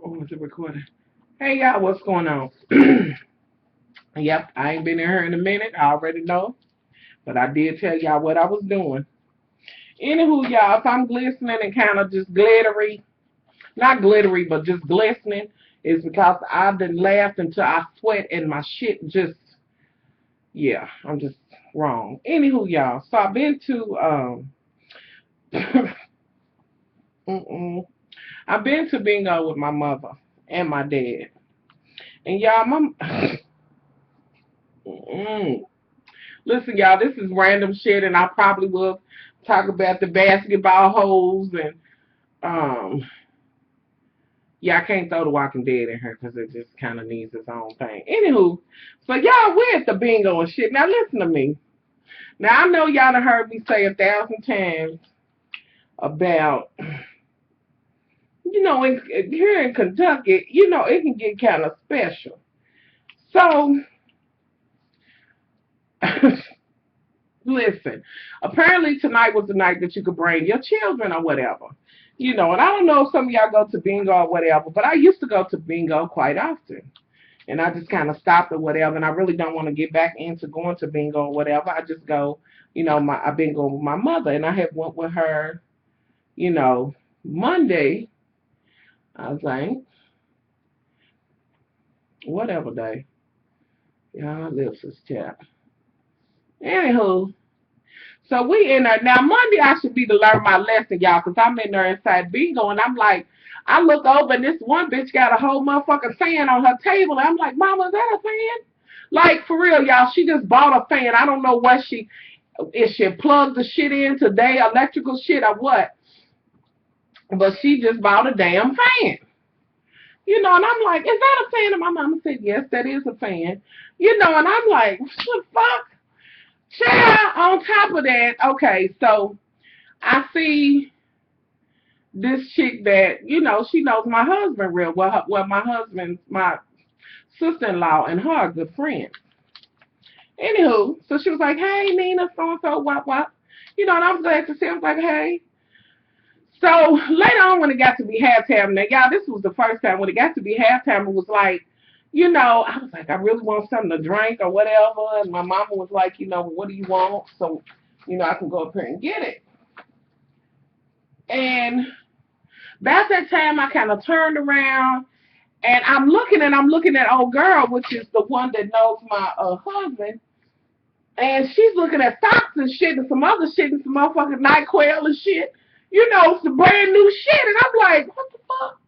Oh, is it recording? Hey, y'all, what's going on? Yep, I ain't been in here in a minute. I already know. But I did tell y'all what I was doing. Anywho, y'all, if I'm glistening and kind of just glittery, not glittery, but just glistening, is because I've been laughed until I sweat and my shit just, yeah, I'm just wrong. Anywho, y'all, so I've been to, I've been to bingo with my mother and my dad. And y'all, mm, listen, y'all, this is random shit, and I probably will talk about the basketball holes and yeah, I can't throw the Walking Dead in here because it just kind of needs its own thing. Anywho, so y'all, we're at the bingo and shit. Now listen to me. Now I know y'all done heard me say 1,000 times about, here in Kentucky, it can get kind of special. So listen, apparently tonight was the night that you could bring your children or whatever. And I don't know if some of y'all go to bingo or whatever, but I used to go to bingo quite often. And I just kind of stopped or whatever, and I really don't want to get back into going to bingo or whatever. I just go, I've been going with my mother, and I have went with her, you know, Monday, I think, whatever day. Y'all lives this chat. Anywho, so we in there. Now, Monday I should be to learn my lesson, y'all, because I'm in there inside bingo, and I'm like, I look over, and this one bitch got a whole motherfucking fan on her table, and I'm like, Mama, is that a fan? Like, for real, y'all, she just bought a fan. I don't know what if she plugged the shit in today, electrical shit or what, but she just bought a damn fan. And I'm like, is that a fan? And my mama said, yes, that is a fan. And I'm like, what the fuck? Child, on top of that, okay, so I see this chick that, she knows my husband real well. Well, my sister-in-law and her are good friends. Anywho, so she was like, hey, Nina, so-and-so, what? And I was glad to see. I was like, hey. So later on when it got to be halftime, now, y'all, this was the first time when it got to be halftime, it was like, I was like, I really want something to drink or whatever. And my mama was like, what do you want? So, I can go up here and get it. And about that time, I kind of turned around and I'm looking at old girl, which is the one that knows my husband. And she's looking at socks and shit and some other shit and some motherfucking NyQuil and shit. Some brand new shit. And I'm like, what the fuck?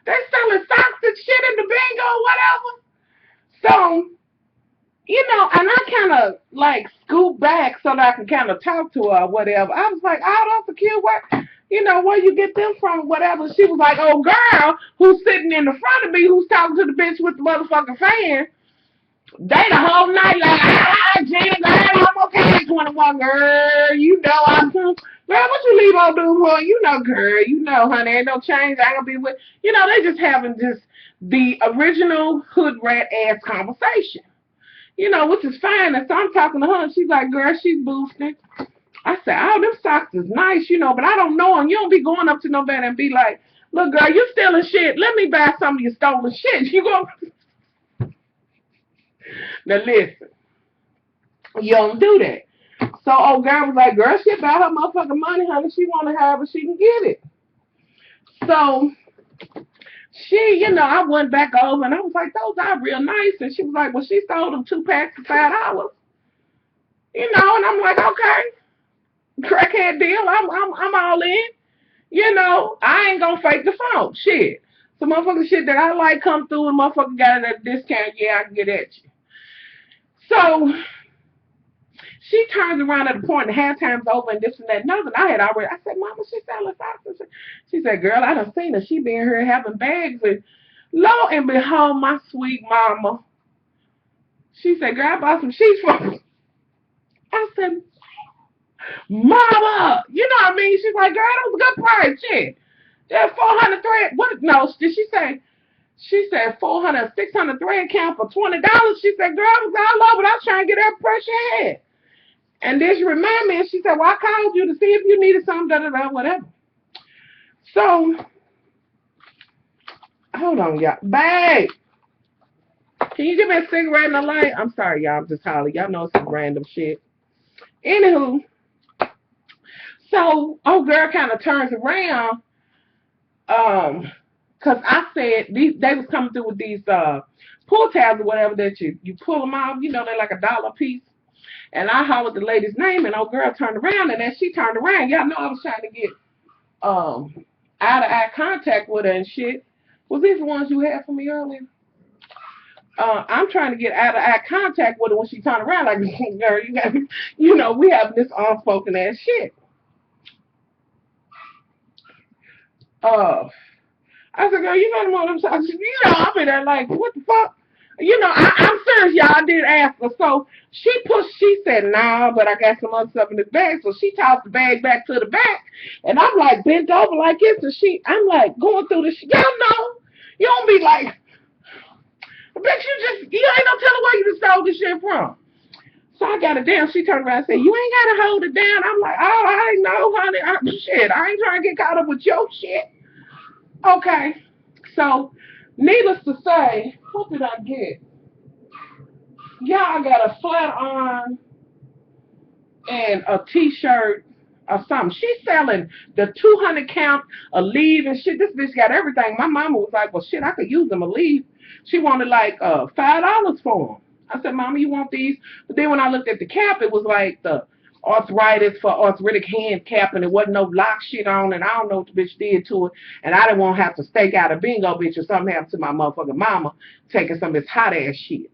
They selling socks and shit in the bingo, whatever. So, and I kind of like scoot back so that I can kind of talk to her or whatever. I was like, oh, that's a cute where you get them from, whatever. She was like, oh, girl, who's sitting in the front of me, who's talking to the bitch with the motherfucking fan. They the whole night like, Gina, girl, I'm okay, 21, girl, I'm, girl, what you leave on do for? Girl, honey, ain't no change, I ain't gonna be with, they just having just the original hood rat ass conversation, which is fine, and so I'm talking to her, and she's like, girl, she's boosting. I said, oh, them socks is nice, but I don't know them. You don't be going up to nobody and be like, look, girl, you stealing shit, let me buy some of your stolen shit, you go. Now listen, you don't do that. So old girl was like, girl, she about her motherfucking money, honey. She want to have it, she can get it. So she, I went back over and I was like, those are real nice. And she was like, well, she sold them 2 packs for $5. And I'm like, okay, crackhead deal. I'm all in. I ain't gonna fake the phone. Shit. Some motherfucking shit that I like come through and motherfucker got it at a discount. Yeah, I can get at you. So she turns around at the point and halftime's over and this and that. No, I said, Mama, she selling socks. She said, girl, I done seen her. She been here having bags. And lo and behold, my sweet mama, she said, girl, I bought some sheets for her. I said, Mama, you know what I mean? She's like, girl, that was a good price. Shit. That 400 thread. What? No, did she say? She said 400, 600 thread count for $20. She said, girl, I was all over. I was trying to get that pressure head. And then she reminded me, and she said, well, I called you to see if you needed something, whatever. So Hold on, y'all. Babe, can you give me a cigarette and a light? I'm sorry, y'all. I'm just hollering. Y'all know some random shit. Anywho, so old girl kind of turns around, cause I said they was coming through with these pull tabs or whatever that you pull them off. You know they're like $1 a piece. And I hollered the lady's name, and old girl turned around, and as she turned around, y'all know I was trying to get eye to eye contact with her and shit. Was these the ones you had for me earlier? I'm trying to get eye to eye contact with her when she turned around, like, girl, you got, we have this unspoken ass shit. I said, girl, you know the one I'm talking. I'll be there like, what the fuck? I'm serious, y'all. I did ask her. So she said, nah, but I got some other stuff in this bag. So she tossed the bag back to the back. And I'm like bent over like this. And I'm like going through this. Y'all know. You don't be like, bitch, you ain't no telling where you just stole this shit from. So I got it down. She turned around and said, you ain't got to hold it down. I'm like, oh, I know, honey. Shit, I ain't trying to get caught up with your shit. Okay. So, needless to say, what did I get? Yeah, I got a flat iron and a t-shirt or something. She's selling the 200 count Aleve and shit. This bitch got everything. My mama was like, well, shit, I could use them Aleve. She wanted like $5 for them. I said, Mama, you want these? But then when I looked at the cap, it was like the arthritis for arthritic hand cap, and it wasn't no lock shit on, and I don't know what the bitch did to it, and I didn't want to have to stake out a bingo bitch or something happened to my motherfucking mama taking some of this hot ass shit.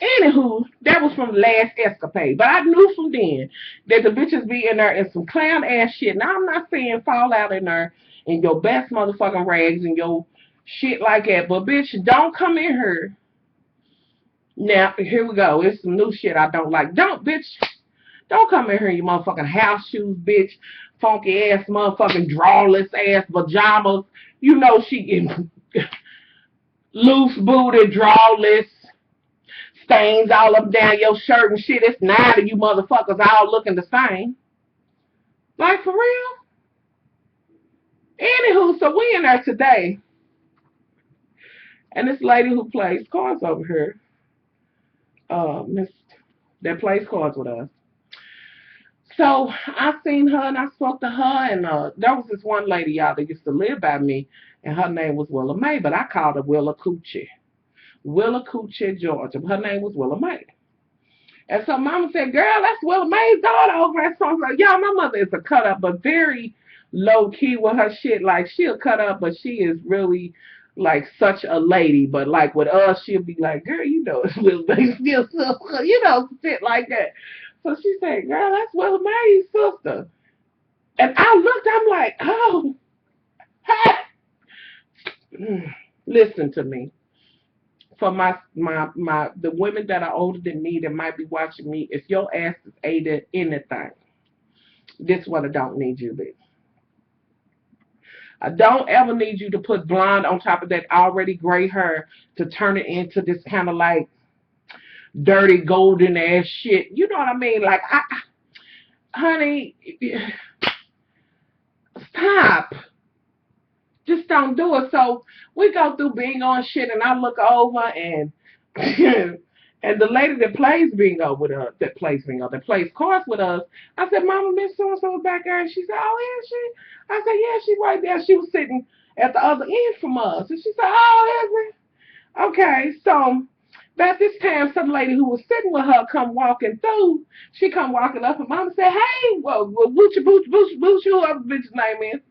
Anywho, that was from the last escapade. But I knew from then that the bitches be in there in some clown ass shit. Now I'm not saying fall out in there in your best motherfucking rags and your shit like that. But bitch, don't come in here. Now, here we go. It's some new shit I don't like. Don't come in here in your motherfucking house shoes, bitch. Funky ass motherfucking drawless ass pajamas. You know she getting loose booted, drawless. Stains all up down your shirt and shit. It's 9 of you motherfuckers all looking the same. Like, for real? Anywho, so we in there today. And this lady who plays cards over here, Miss, that plays cards with us. So I seen her and I spoke to her, and there was this one lady, y'all, that used to live by me, and her name was Willa Mae, but I called her Willa Coochie. Willa Coochie, Georgia. Her name was Willa Mae. And so Mama said, girl, that's Willa Mae's daughter over at so like, y'all, my mother is a cut up, but very low key with her shit. Like, she'll cut up, but she is really like such a lady. But like with us, she'll be like, girl, it's Willa Mae's sister, shit like that. So she said, girl, that's Willa Mae's sister. And I looked, I'm like, oh, hey. Listen to me. For the women that are older than me that might be watching me, if your ass is ate at anything, this one I don't need you to. I don't ever need you to put blonde on top of that already gray hair to turn it into this kind of like dirty golden ass shit. You know what I mean? Like, honey, stop. Just don't do it. So we go through bingo and shit, and I look over and and the lady that plays bingo with us, that plays cards with us, I said, Mama, Miss so and so back there, and she said, oh, is she? I said, yeah, she right there. She was sitting at the other end from us, and she said, oh, is it? Okay, so about this time, some lady who was sitting with her come walking through. She come walking up, and Mama said, hey, well, Boochie, whoever the bitch's name is.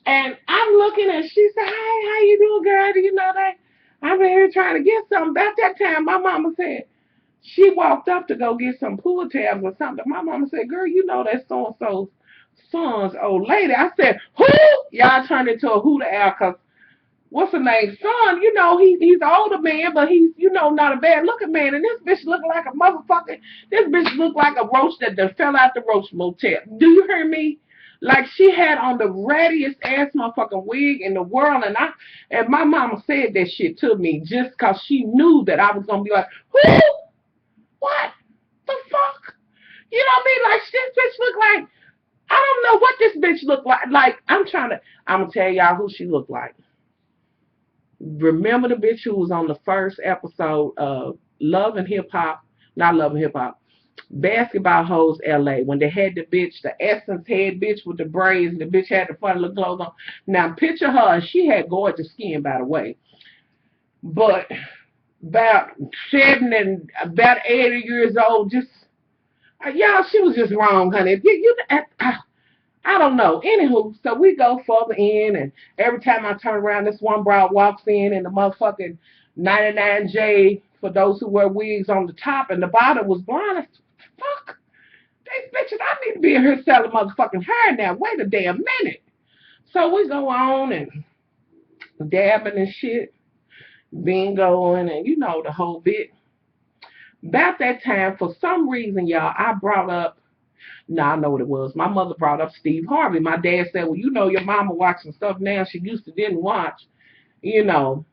And I'm looking and she said, hey, how you doing, girl? Do you know that I'm here trying to get something? About that time, my mama said, she walked up to go get some pool tabs or something. My mama said, girl, you know that's so-and-so's son's old lady. I said, who? Y'all turned into a hooter owl because what's her name? Son, he's an older man, but he's, not a bad looking man. And this bitch look like a motherfucker. This bitch look like a roach that fell out the roach motel. Do you hear me? Like, she had on the rattiest ass motherfucking wig in the world, and my mama said that shit to me just cause she knew that I was gonna be like, who? What the fuck? You know what I mean? Like, this bitch look like, I don't know what this bitch look like. Like, I'm gonna tell y'all who she looked like. Remember the bitch who was on the first episode of Love and Hip Hop, not Love and Hip Hop, Basketball Hoes LA, when they had the bitch, the Essence head bitch with the braids, and the bitch had the funny little clothes on. Now picture her, she had gorgeous skin, by the way, but about 80 years old, just y'all, she was just wrong, honey. I don't know. Anywho, so we go further in, and every time I turn around, this one broad walks in, and the motherfucking 99J, for those who wear wigs on the top, and the bottom was blonde. Fuck. These bitches, I need to be in here selling motherfucking hair now. Wait a damn minute. So we go on and dabbing and shit, bingoing, and you know the whole bit. About that time, for some reason, y'all, I brought up, I know what it was. My mother brought up Steve Harvey. My dad said, well, you know, your mama watching stuff now she used to didn't watch, you know.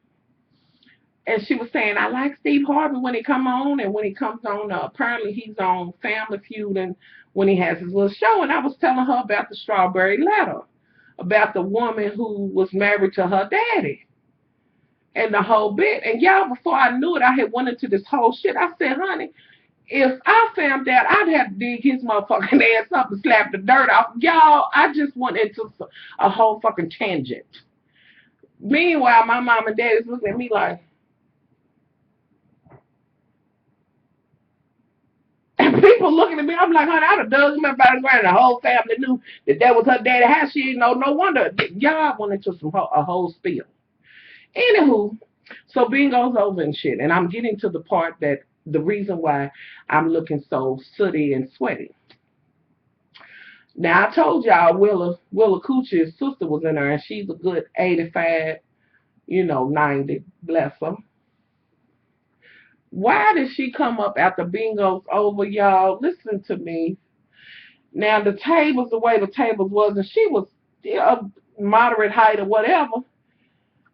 And she was saying, I like Steve Harvey when he come on, and when he comes on, apparently he's on Family Feud, and when he has his little show. And I was telling her about the Strawberry Letter, about the woman who was married to her daddy, and the whole bit. And y'all, before I knew it, I had went into this whole shit. I said, honey, if I found out, I'd have to dig his motherfucking ass up and slap the dirt off. Y'all, I just went into a whole fucking tangent. Meanwhile, my mom and dad is looking at me like, and people looking at me, I'm like, honey, I'd have dug him up out of the ground. The whole family knew that was her daddy. How she didn't know? No wonder. Y'all went into a whole spiel. Anywho, so bingo's over and shit, and I'm getting to the part that the reason why I'm looking so sooty and sweaty. Now I told y'all Willa Coochie's sister was in there, and she's a good 85, 90, bless her. Why did she come up after bingo's over, y'all? Listen to me. Now the tables, the way the tables was, and she was a moderate height or whatever.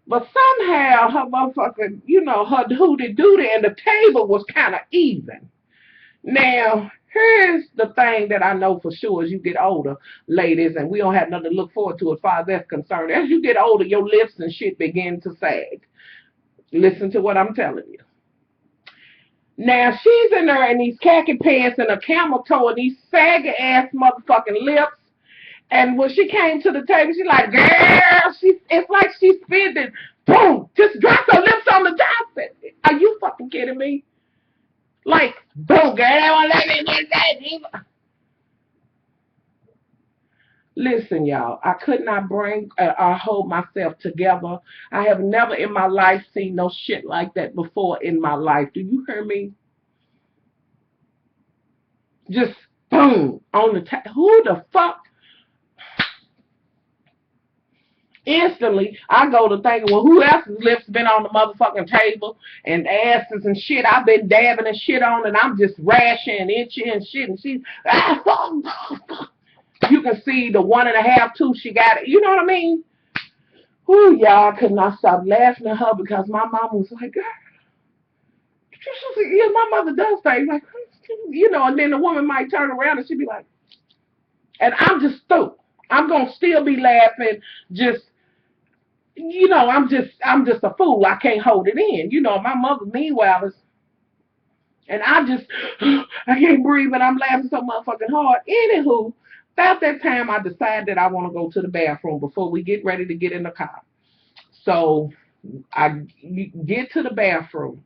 But somehow her motherfucking, her hooty-dooty and the table was kind of even. Now, here's the thing that I know for sure as you get older, ladies, and we don't have nothing to look forward to as far as that's concerned. As you get older, your lips and shit begin to sag. Listen to what I'm telling you. Now, she's in there in these khaki pants and a camel toe and these saggy-ass motherfucking lips. And when she came to the table, she's like, girl, it's like she's spinning. Boom, just dropped her lips on the top. Are you fucking kidding me? Like, boom, girl, let me get that. Listen, y'all, I could not bring or hold myself together. I have never in my life seen no shit like that before in my life. Do you hear me? Just boom, on the top. Who the fuck? Instantly, I go to thinking, well, who else's lips been on the motherfucking table and asses and shit I've been dabbing and shit on, and I'm just rashing and itching and shit, and she's, you can see the 1.5 tooth she got, you know what I mean? Whoo, y'all, I could not stop laughing at her because my mom was like, girl, yeah, my mother does things, like, and then the woman might turn around and she'd be like, and I'm just stoked. I'm going to still be laughing, just, I'm just a fool. I can't hold it in. My mother, meanwhile, is, and I can't breathe, and I'm laughing so motherfucking hard. Anywho, about that time, I decided that I want to go to the bathroom before we get ready to get in the car. So I get to the bathroom,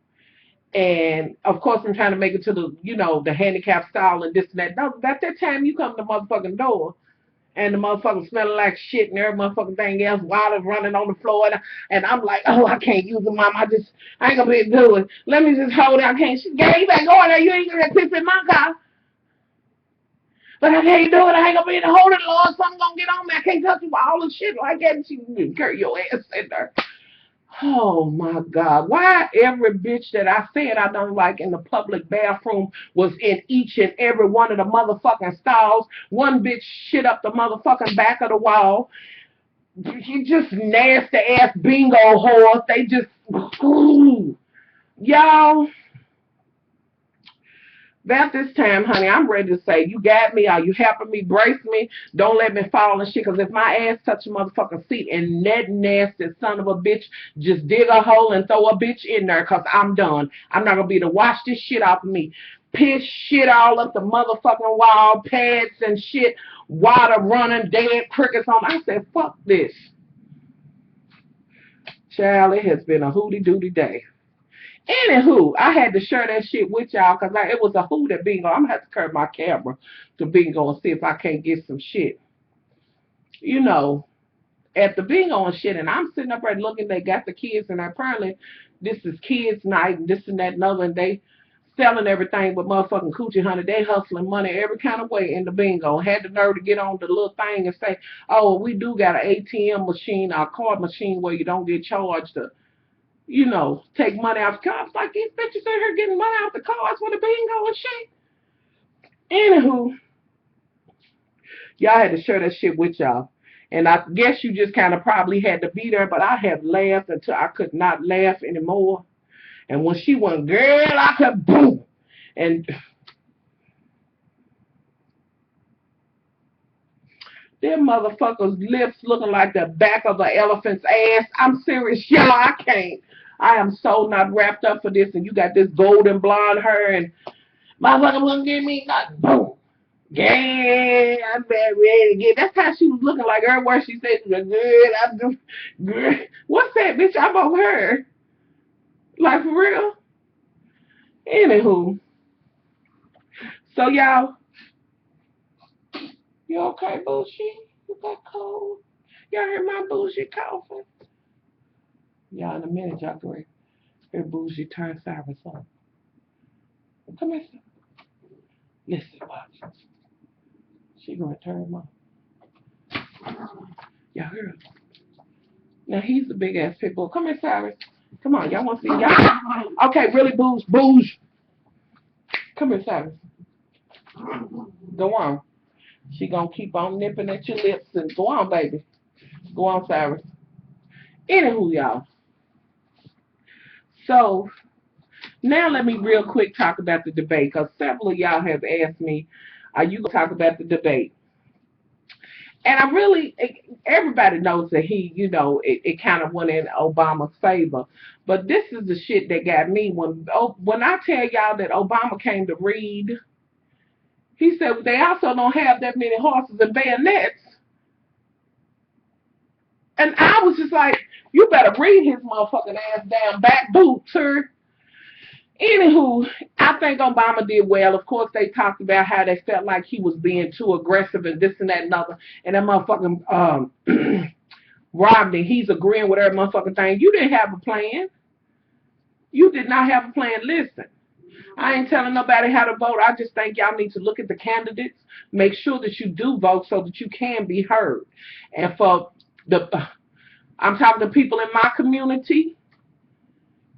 and of course, I'm trying to make it to the, the handicap stall and this and that. No, about that time, you come to the motherfucking door. And the motherfucker smelling like shit and every motherfucking thing else, water's running on the floor. And I'm like, oh, I can't use it, mom. I ain't gonna be able to do it. Let me just hold it. I can't. She gave you back going there. You ain't gonna piss in my car. But I can't do it. I ain't gonna be able to hold it, Lord. Something's gonna get on me. I can't touch you with all the shit like that. And she carry your ass in there. Oh my God. Why every bitch that I said I don't like in the public bathroom was in each and every one of the motherfucking stalls. One bitch shit up the motherfucking back of the wall. You just nasty ass bingo whores. They just, ooh. Y'all, About this time, honey, I'm ready to say, you got me. Are you helping me? Brace me. Don't let me fall and shit. Because if my ass touch a motherfucking seat and that nasty son of a bitch just dig a hole and throw a bitch in there, because I'm done. I'm not going to be able to wash this shit off of me. Piss shit all up the motherfucking wall, pads and shit, water running, dead crickets on. I said, fuck this. Child, it has been a hooty-dooty day. Anywho, I had to share that shit with y'all because it was a hoot at bingo. I'm going to have to curb my camera to bingo and see if I can't get some shit. You know, at the bingo and shit, and I'm sitting up there looking, they got the kids, and apparently this is kids night, and this and that and other, and they selling everything but motherfucking coochie, honey. They hustling money every kind of way in the bingo. Had the nerve to get on the little thing and say, oh, we do got an ATM machine, or a card machine where you don't get charged to, you know, take money out the cards. Like, these bitches in here getting money out the cards for the bingo and shit. Anywho, y'all had to share that shit with y'all. And I guess you just kind of probably had to be there, but I have laughed until I could not laugh anymore. And when she went, girl, I could boom. And them motherfuckers' lips looking like the back of an elephant's ass. I'm serious, y'all. I can't. I am so not wrapped up for this. And you got this golden blonde hair, and motherfucker wouldn't give me nothing. Boom. Yeah, I'm ready to get. That's how she was looking like everywhere she said she was good. I'm doing good. What's that, bitch? I'm over her. Like, for real? Anywho. So, y'all, you okay, Bougie? You got cold? Y'all hear my Bougie coughing? Y'all, in a minute, y'all go hear Bougie turn Cyrus on. Come here. Listen, watch. She gonna turn him on. Y'all hear her? Now, he's a big-ass pit bull. Come here, Cyrus. Come on, y'all want to see y'all? Okay, really, Bougie. Come here, Cyrus. Go on. She gonna keep on nipping at your lips and go on, baby. Go on, Cyrus. Anywho, y'all. So now let me real quick talk about the debate, because several of y'all have asked me, are you gonna talk about the debate? And I really, everybody knows that he, you know, it kind of went in Obama's favor. But this is the shit that got me when I tell y'all that Obama came to read. He said they also don't have that many horses and bayonets. And I was just like, you better read his motherfucking ass down back boots, sir. Anywho, I think Obama did well. Of course, they talked about how they felt like he was being too aggressive and this and that and other. And that motherfucking Romney, he's agreeing with every motherfucking thing. You didn't have a plan. You did not have a plan. Listen, I ain't telling nobody how to vote. I just think y'all need to look at the candidates, make sure that you do vote so that you can be heard. And for I'm talking to people in my community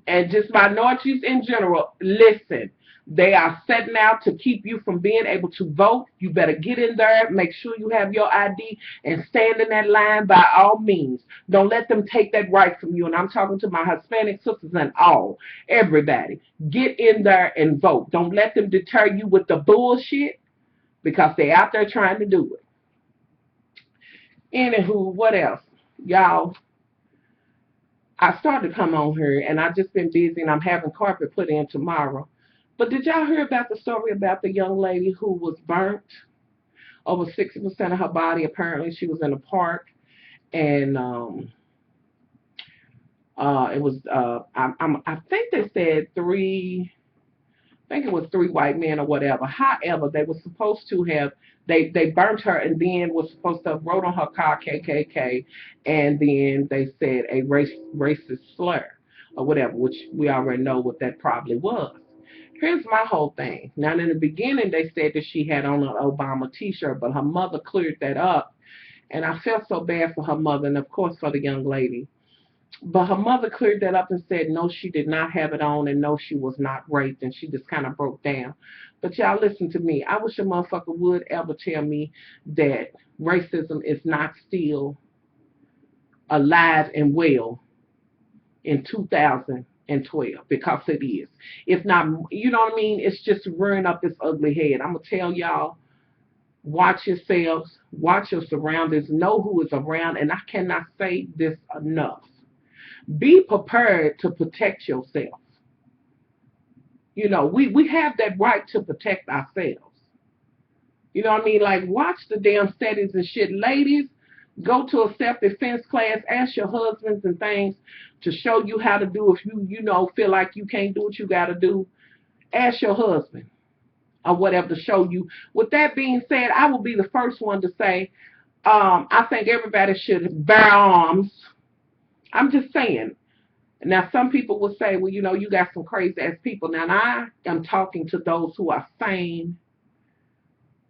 and just minorities in general. Listen, they are setting out to keep you from being able to vote. You better get in there, make sure you have your ID, and stand in that line by all means. Don't let them take that right from you. And I'm talking to my Hispanic sisters and all, everybody. Get in there and vote. Don't let them deter you with the bullshit, because they're out there trying to do it. Anywho, what else? Y'all, I started to come on here, and I've just been busy, and I'm having carpet put in tomorrow. But did y'all hear about the story about the young lady who was burnt? Over 60% of her body, apparently. She was in a park, and it was, I think they said I think it was three white men or whatever. However, they were supposed to have, they burnt her and then was supposed to have wrote on her car KKK, and then they said a racist slur or whatever, which we already know what that probably was. Here's my whole thing. Now, in the beginning, they said that she had on an Obama t-shirt, but her mother cleared that up, and I felt so bad for her mother and, of course, for the young lady. But her mother cleared that up and said, no, she did not have it on, and no, she was not raped, and she just kind of broke down. But y'all listen to me. I wish a motherfucker would ever tell me that racism is not still alive and well in 2020. and 12 because it is. It's not, you know what I mean? It's just rearing up its ugly head. I'm going to tell y'all, watch yourselves, watch your surroundings, know who is around, and I cannot say this enough. Be prepared to protect yourself. You know, we have that right to protect ourselves. You know what I mean? Like, watch the damn settings and shit. Ladies, go to a self-defense class. Ask your husbands and things to show you how to do if you know, feel like you can't do what you got to do. Ask your husband or whatever to show you. With that being said, I will be the first one to say, I think everybody should bear arms. I'm just saying. Now, some people will say, well, you know, you got some crazy-ass people. Now, I am talking to those who are sane,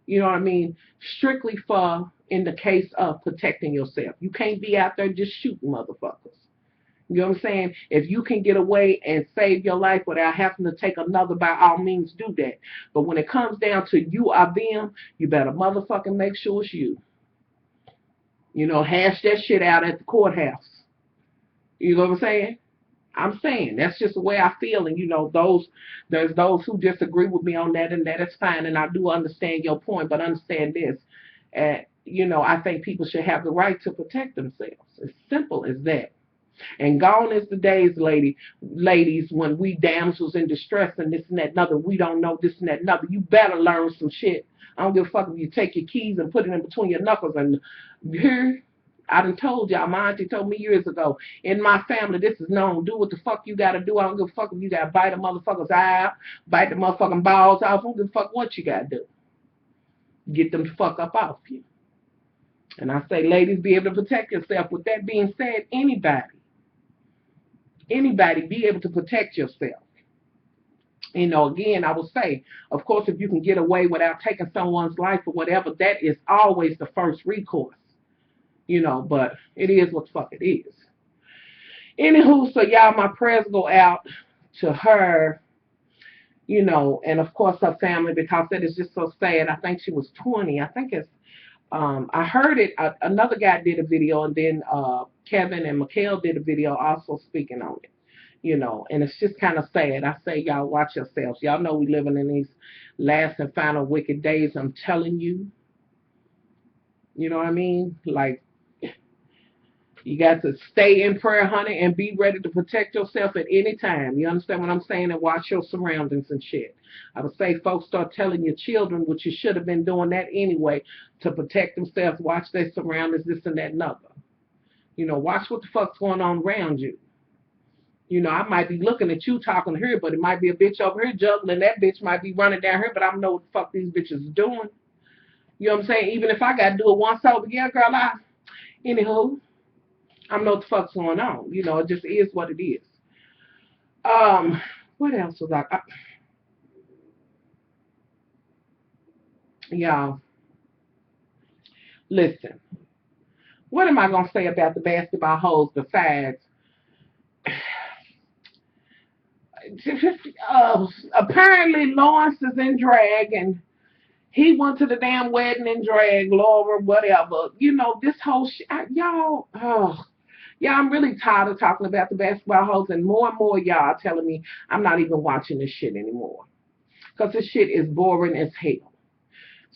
you know what I mean, strictly for in the case of protecting yourself. You can't be out there just shooting motherfuckers. You know what I'm saying? If you can get away and save your life without having to take another, by all means, do that. But when it comes down to you or them, you better motherfucking make sure it's you. You know, hash that shit out at the courthouse. You know what I'm saying? I'm saying that's just the way I feel, and you know, there's those who disagree with me on that, and that is fine, and I do understand your point, but understand this, you know, I think people should have the right to protect themselves. As simple as that. And gone is the days, ladies, when we damsels in distress and this and that and other, we don't know this and that and other. You better learn some shit. I don't give a fuck if you take your keys and put it in between your knuckles and here. I done told y'all, my auntie told me years ago, in my family, this is known. Do what the fuck you gotta do. I don't give a fuck if you gotta bite a motherfucker's eye out, bite the motherfucking balls off. I don't give a fuck what you gotta do. Get them the fuck up off you. And I say, ladies, be able to protect yourself. With that being said, anybody be able to protect yourself. You know, again, I will say, of course, if you can get away without taking someone's life or whatever, that is always the first recourse. You know, but it is what the fuck it is. Anywho, so y'all, my prayers go out to her, you know, and of course her family, because that is just so sad. I think she was 20. I think it's, I heard it, another guy did a video, and then Kevin and Mikhail did a video also speaking on it, you know, and it's just kind of sad. I say, y'all watch yourselves. Y'all know we living in these last and final wicked days. I'm telling you, you know what I mean? Like, you got to stay in prayer, honey, and be ready to protect yourself at any time. You understand what I'm saying? And watch your surroundings and shit. I would say folks start telling your children, which you should have been doing that anyway, to protect themselves, watch their surroundings, this and that and other. You know, watch what the fuck's going on around you. You know, I might be looking at you talking to her, but it might be a bitch over here juggling. That bitch might be running down here, but I don't know what the fuck these bitches are doing. You know what I'm saying? Even if I got to do it once over, yeah, girl, anywho, I know what the fuck's going on. You know, it just is what it is. What else was y'all, listen. What am I going to say about the basketball hoes besides apparently Lawrence is in drag and he went to the damn wedding in drag, Laura, whatever. You know, this whole shit, y'all, yeah, I'm really tired of talking about the basketball hoes, and more y'all are telling me I'm not even watching this shit anymore. Because this shit is boring as hell.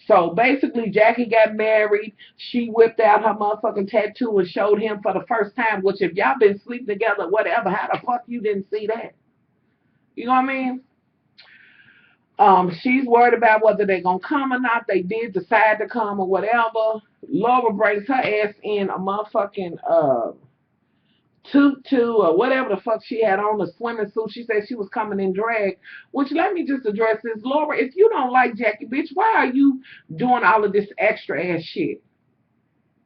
So basically, Jackie got married. She whipped out her motherfucking tattoo and showed him for the first time, which if y'all been sleeping together, whatever, how the fuck you didn't see that? You know what I mean? She's worried about whether they're going to come or not. They did decide to come or whatever. Laura brings her ass in a motherfucking tutu or whatever the fuck she had on, a swimming suit. She said she was coming in drag, which let me just address this. Laura, if you don't like Jackie, bitch, why are you doing all of this extra ass shit?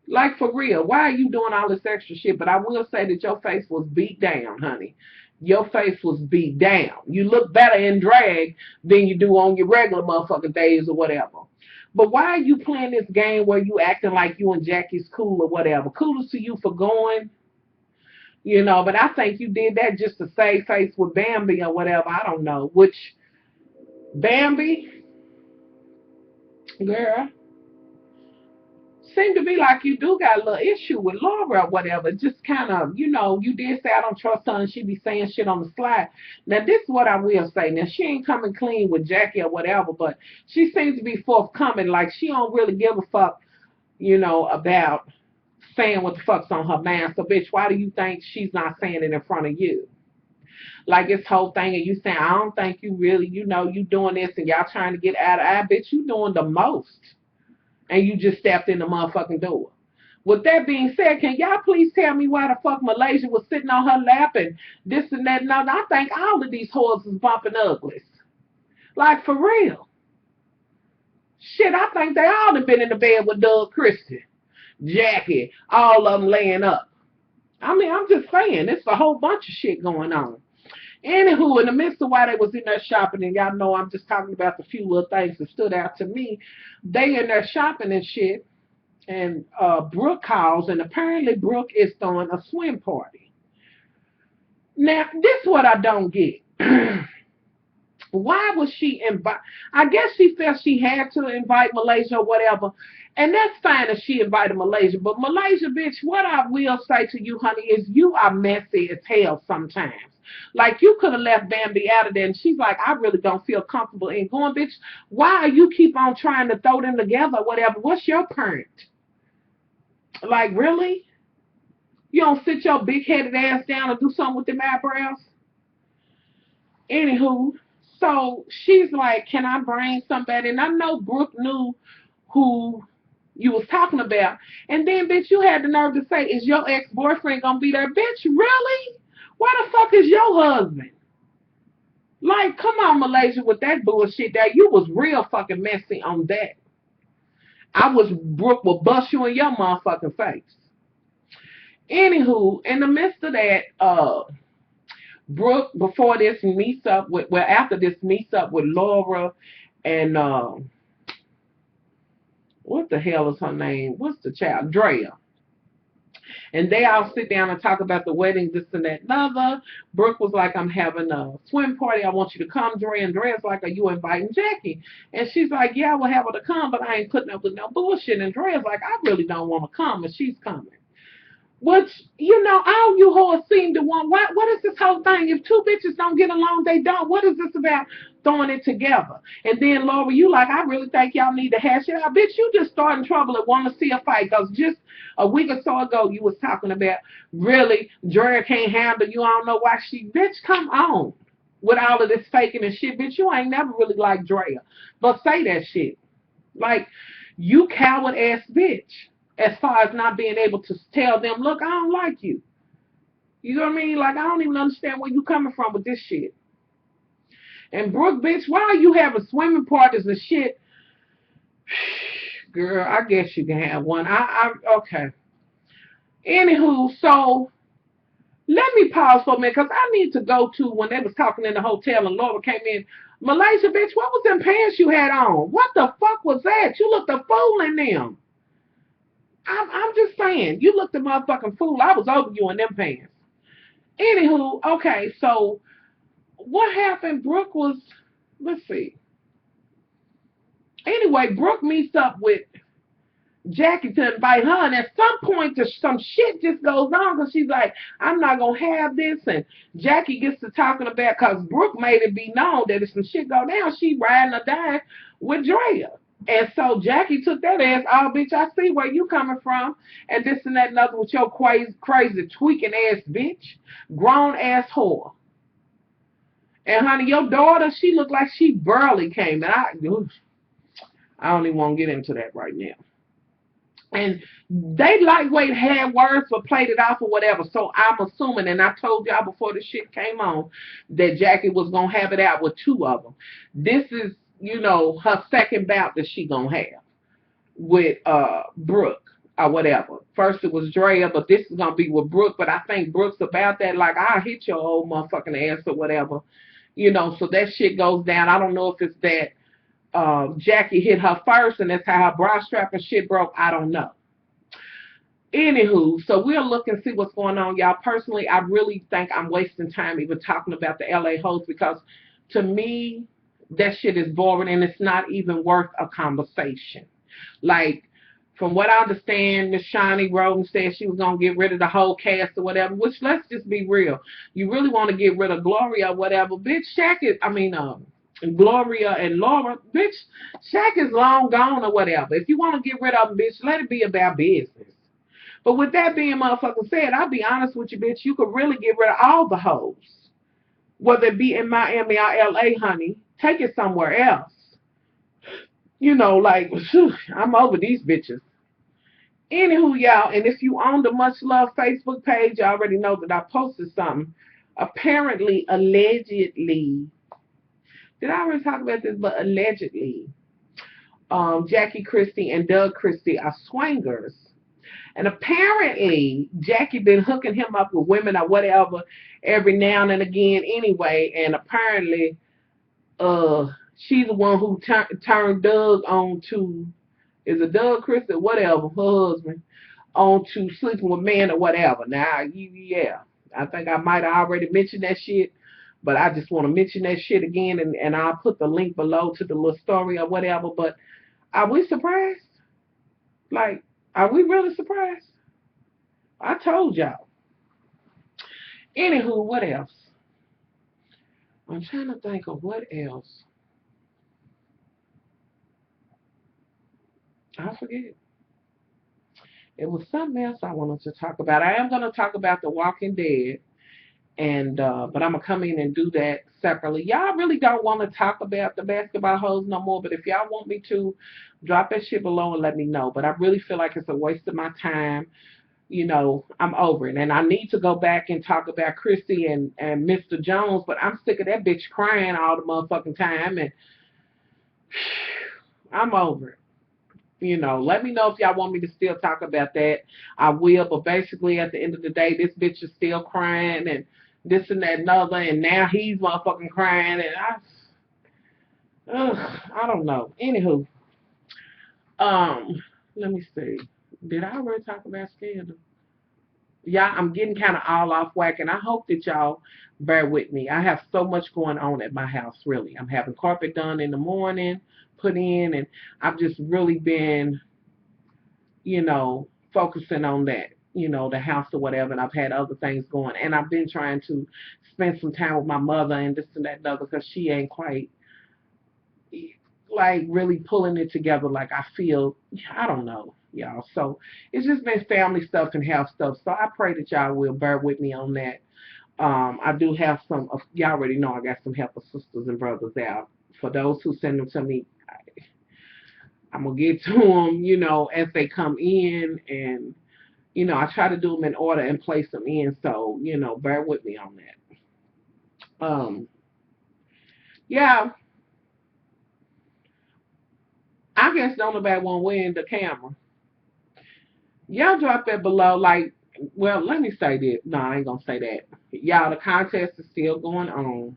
Like, for real, why are you doing all this extra shit? But I will say that your face was beat down, honey. Your face was beat down. You look better in drag than you do on your regular motherfucking days or whatever. But why are you playing this game where you acting like you and Jackie's cool or whatever? Kudos to you for going. You know, but I think you did that just to save face with Bambi or whatever. I don't know. Which, Bambi, girl, seem to be like you do got a little issue with Laura or whatever. Just kind of, you did say I don't trust her and she be saying shit on the slide. Now, this is what I will say. Now, she ain't coming clean with Jackie or whatever, but she seems to be forthcoming. Like, she don't really give a fuck, about saying what the fuck's on her mind. So, bitch, why do you think she's not saying it in front of you? Like this whole thing, and you saying, I don't think you really, you doing this and y'all trying to get out of eye. Bitch, you doing the most. And you just stepped in the motherfucking door. With that being said, can y'all please tell me why the fuck Malaysia was sitting on her lap and this and that and other? I think all of these whores is bumping uglies. Like, for real. Shit, I think they all have been in the bed with Doug Christie, Jackie, all of them laying up. I mean, I'm just saying, it's a whole bunch of shit going on. Anywho, in the midst of while they was in there shopping, and y'all know I'm just talking about the few little things that stood out to me, they in there shopping and shit, and Brooke calls, and apparently Brooke is throwing a swim party. Now, this is what I don't get. Why was she invite? I guess she felt she had to invite Malaysia or whatever, and that's fine if she invited Malaysia. But Malaysia, bitch, what I will say to you, honey, is you are messy as hell sometimes. Like, you could have left Bambi out of there, and she's like, I really don't feel comfortable in going, bitch. Why you keep on trying to throw them together or whatever? What's your point? Like, really? You don't sit your big-headed ass down and do something with them eyebrows? Anywho, so she's like, can I bring somebody? And I know Brooke knew who you was talking about. And then, bitch, you had the nerve to say, is your ex-boyfriend going to be there? Bitch, really? Why the fuck is your husband? Like, come on, Malaysia, with that bullshit there. You was real fucking messy on that. Brooke will bust you in your motherfucking face. Anywho, in the midst of that, Brooke, before this meets up with, after this meets up with Laura and, what the hell is her name? What's the child? Drea. And they all sit down and talk about the wedding, this and that and other. Brooke was like, I'm having a swim party. I want you to come, Drea. And Drea's like, are you inviting Jackie? And she's like, yeah, I will have her to come, but I ain't putting up with no bullshit. And Drea's like, I really don't want to come, and she's coming. Which, all you whores seem to want. What is this whole thing? If two bitches don't get along, they don't. What is this about throwing it together? And then, Laura, you like, I really think y'all need to hash it out. Bitch, you just starting trouble and want to see a fight. Because just a week or so ago, you was talking about, really, Drea can't handle you. I don't know why she, bitch, come on. With all of this faking and shit, bitch, you ain't never really liked Drea. But say that shit. Like, you coward-ass bitch. As far as not being able to tell them, look, I don't like you. You know what I mean? Like, I don't even understand where you coming from with this shit. And Brooke, bitch, why are you having swimming parties and shit? Girl, I guess you can have one. Okay. Anywho, so let me pause for a minute because I need to go to when they was talking in the hotel and Laura came in. Malaysia, bitch, what was them pants you had on? What the fuck was that? You looked a fool in them. I'm just saying, you looked a motherfucking fool. I was over you in them pants. Anywho, okay, so what happened? Brooke was, let's see. Anyway, Brooke meets up with Jackie to invite her, and at some point, some shit just goes on because she's like, I'm not going to have this, and Jackie gets to talking about, because Brooke made it be known that if some shit go down, she riding or dying with Drea. And so Jackie took that as, oh, bitch, I see where you coming from, and this and that and other with your crazy tweaking ass bitch, grown ass whore. And honey, your daughter, she looked like she barely came, and I don't even want to get into that right now. And they lightweight had words but played it off or whatever. So I'm assuming, and I told y'all before the shit came on, that Jackie was going to have it out with two of them. This is, her second bout that she going to have with Brooke or whatever. First it was Drea, but this is going to be with Brooke. But I think Brooke's about that, like, I'll hit your old motherfucking ass or whatever. So that shit goes down. I don't know if it's that Jackie hit her first and that's how her bra strap and shit broke. I don't know. Anywho, so we'll look and see what's going on, y'all. Personally, I really think I'm wasting time even talking about the LA host because to me, that shit is boring and it's not even worth a conversation. Like, From what I understand, Miss Shawnee wrote and said she was going to get rid of the whole cast or whatever, which, let's just be real. You really want to get rid of Gloria or whatever. Bitch, Gloria and Laura, bitch, Shaq is long gone or whatever. If you want to get rid of them, bitch, let it be about business. But with that being motherfucking said, I'll be honest with you, bitch, you could really get rid of all the hoes. Whether it be in Miami or LA, honey, take it somewhere else. You know, like, whew, I'm over these bitches. Anywho, y'all, and if you own the Much Love Facebook page, you already know that I posted something. Apparently, allegedly, did I already talk about this? But allegedly, Jackie Christie and Doug Christie are swingers. And apparently, Jackie been hooking him up with women or whatever every now and again anyway. And apparently, she's the one who turned Doug on to, is it Doug Christie or whatever, her husband, on to sleeping with men or whatever. Now, yeah, I think I might have already mentioned that shit, but I just want to mention that shit again, and I'll put the link below to the little story or whatever. But are we surprised? Like, are we really surprised? I told y'all. Anywho, what else? I'm trying to think of what else. I forget. It was something else I wanted to talk about. I am going to talk about The Walking Dead, and but I'm going to come in and do that separately. Y'all really don't want to talk about the basketball hoes no more, but if y'all want me to, drop that shit below and let me know. But I really feel like it's a waste of my time. You know, I'm over it. And I need to go back and talk about Chrissy and Mr. Jones, but I'm sick of that bitch crying all the motherfucking time, and I'm over it. You know, let me know if y'all want me to still talk about that. I will, but basically at the end of the day, this bitch is still crying and this and that and other, and now he's motherfucking crying, and I don't know. Anywho, let me see. Did I already talk about Scandal? Yeah, I'm getting kind of all off whack, and I hope that y'all bear with me. I have so much going on at my house, really. I'm having carpet done in the morning, put in, and I've just really been, you know, focusing on that, you know, the house or whatever, and I've had other things going, and I've been trying to spend some time with my mother and this and that and other, because she ain't quite, like, really pulling it together like I feel. I don't know, y'all. So it's just been family stuff and house stuff. So I pray that y'all will bear with me on that. I do have some, y'all already know I got some helper sisters and brothers out. For those who send them to me, I'm going to get to them, you know, as they come in. And, you know, I try to do them in order and place them in. So, you know, bear with me on that. Yeah, I guess don't nobody want to win the camera. Y'all drop that below. Like, well, let me say this. No, I ain't going to say that. Y'all, the contest is still going on.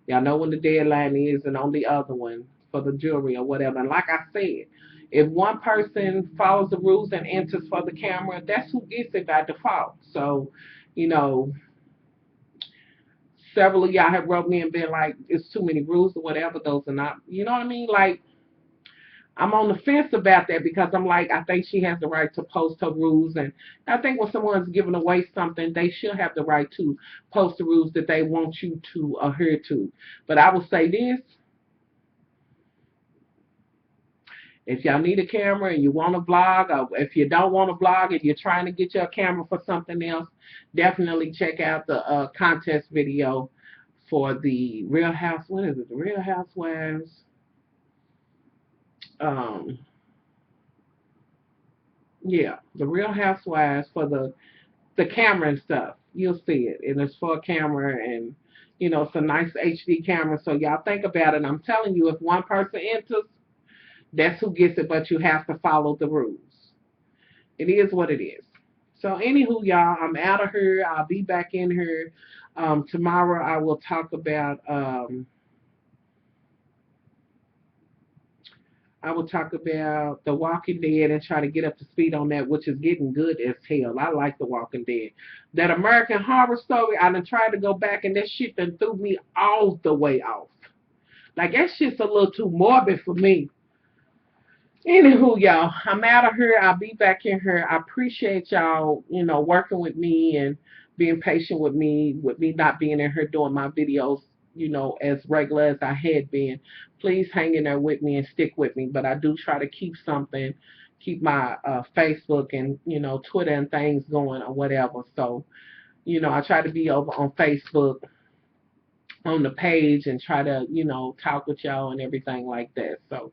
Y'all know when the deadline is, and on the other one for the jury or whatever. And like I said, if one person follows the rules and enters for the camera, that's who gets it by default. So, you know, several of y'all have wrote me and been like, it's too many rules or whatever. Those are not, you know what I mean? Like, I'm on the fence about that, because I'm like, I think she has the right to post her rules, and I think when someone's giving away something, they should have the right to post the rules that they want you to adhere to. But I will say this: if y'all need a camera and you want to vlog, or if you don't want to vlog and you're trying to get your camera for something else, definitely check out the contest video for the Real House. What is it? The Real Housewives. Yeah, the Real Housewives, for the camera and stuff. You'll see it, and it's for a camera, and you know, it's a nice HD camera. So y'all think about it. I'm telling you, if one person enters, that's who gets it, but you have to follow the rules. It is what it is. So anywho, y'all, I'm out of here. I'll be back in here tomorrow. I will talk about The Walking Dead and try to get up to speed on that, which is getting good as hell. I like The Walking Dead. That American Horror Story, I done tried to go back, and that shit done threw me all the way off. Like, that shit's a little too morbid for me. Anywho, y'all, I'm out of here. I'll be back in here. I appreciate y'all, working with me and being patient with me not being in here doing my videos, as regular as I had been. Please hang in there with me and stick with me. But I do try to keep something, keep my Facebook and, Twitter and things going or whatever. So, I try to be over on Facebook on the page and try to, talk with y'all and everything like that. So,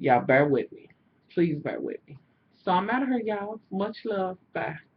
y'all bear with me. Please bear with me. So I'm out of here, y'all. Much love. Bye.